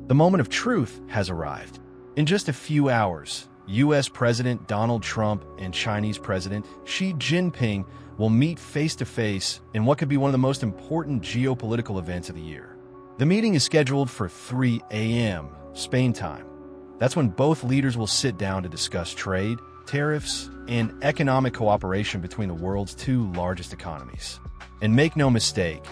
The moment of truth has arrived. In just a few hours, U.S. President Donald Trump and Chinese President Xi Jinping will meet face-to-face in what could be one of the most important geopolitical events of the year. The meeting is scheduled for 3 a.m. Spain time. That's when both leaders will sit down to discuss trade, tariffs, and economic cooperation between the world's two largest economies. And make no mistake,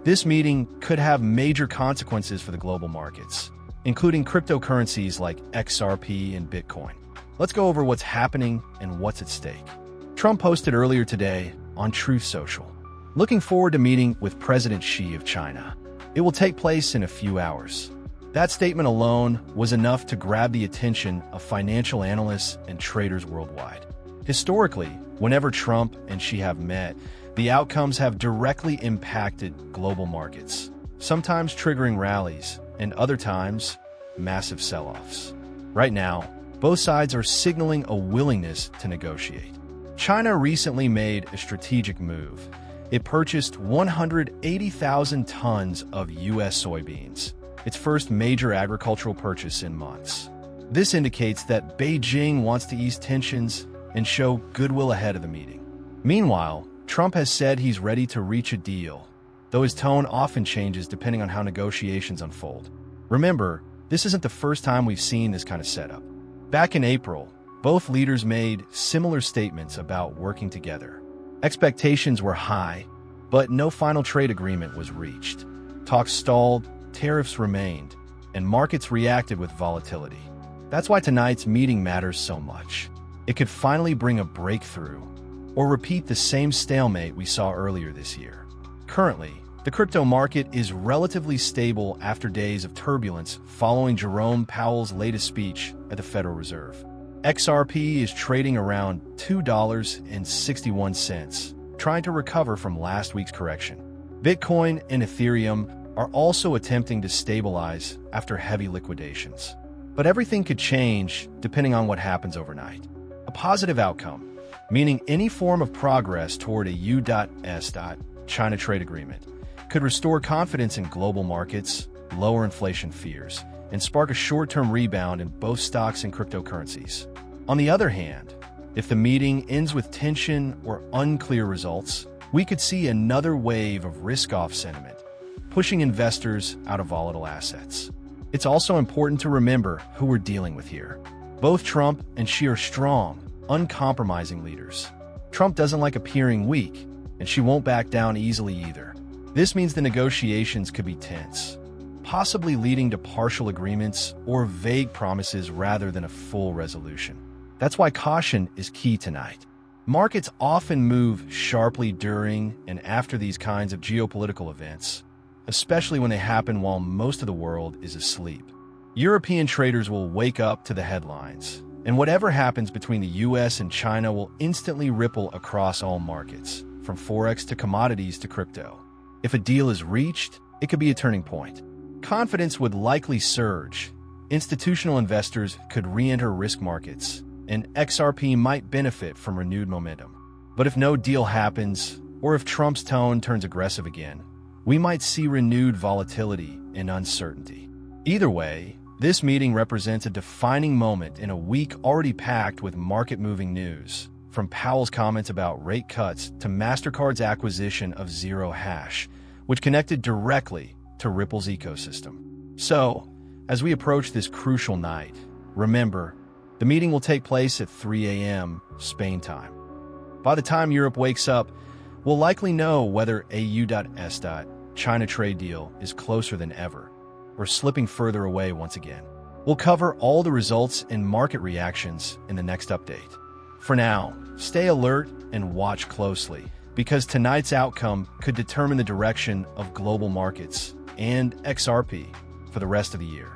this meeting could have major consequences for the global markets, including cryptocurrencies like XRP and Bitcoin. Let's go over what's happening and what's at stake. Trump posted earlier today on Truth Social, looking forward to meeting with President Xi of China. It will take place in a few hours. That statement alone was enough to grab the attention of financial analysts and traders worldwide. Historically, whenever Trump and Xi have met, the outcomes have directly impacted global markets, sometimes triggering rallies, and other times, massive sell-offs. Right now, both sides are signaling a willingness to negotiate. China recently made a strategic move. It purchased 180,000 tons of U.S. soybeans, its first major agricultural purchase in months. This indicates that Beijing wants to ease tensions and show goodwill ahead of the meeting. Meanwhile, Trump has said he's ready to reach a deal, though his tone often changes depending on how negotiations unfold. Remember, this isn't the first time we've seen this kind of setup. Back in April, both leaders made similar statements about working together. Expectations were high, but no final trade agreement was reached. Talks stalled, tariffs remained, and markets reacted with volatility. That's why tonight's meeting matters so much. It could finally bring a breakthrough, or repeat the same stalemate we saw earlier this year. Currently, the crypto market is relatively stable after days of turbulence following Jerome Powell's latest speech at the Federal Reserve. XRP is trading around $2.61, trying to recover from last week's correction. Bitcoin and Ethereum are also attempting to stabilize after heavy liquidations. But everything could change depending on what happens overnight. A positive outcome, meaning any form of progress toward a U.S. China trade agreement, could restore confidence in global markets, lower inflation fears, and spark a short-term rebound in both stocks and cryptocurrencies. On the other hand, if the meeting ends with tension or unclear results, we could see another wave of risk-off sentiment, pushing investors out of volatile assets. It's also important to remember who we're dealing with here. Both Trump and Xi are strong, uncompromising leaders. Trump doesn't like appearing weak, and Xi won't back down easily either. This means the negotiations could be tense, possibly leading to partial agreements or vague promises rather than a full resolution. That's why caution is key tonight. Markets often move sharply during and after these kinds of geopolitical events, especially when they happen while most of the world is asleep. European traders will wake up to the headlines, and whatever happens between the U.S. and China will instantly ripple across all markets, from Forex to commodities to crypto. If a deal is reached, it could be a turning point. Confidence would likely surge, institutional investors could re-enter risk markets, and XRP might benefit from renewed momentum. But if no deal happens, or if Trump's tone turns aggressive again, we might see renewed volatility and uncertainty. Either way, this meeting represents a defining moment in a week already packed with market-moving news, from Powell's comments about rate cuts to MasterCard's acquisition of Zero Hash, which connected directly to Ripple's ecosystem. So, as we approach this crucial night, remember, the meeting will take place at 3 a.m. Spain time. By the time Europe wakes up, we'll likely know whether a U.S. China trade deal is closer than ever, or slipping further away once again. We'll cover all the results and market reactions in the next update. For now, stay alert and watch closely, because tonight's outcome could determine the direction of global markets and XRP for the rest of the year.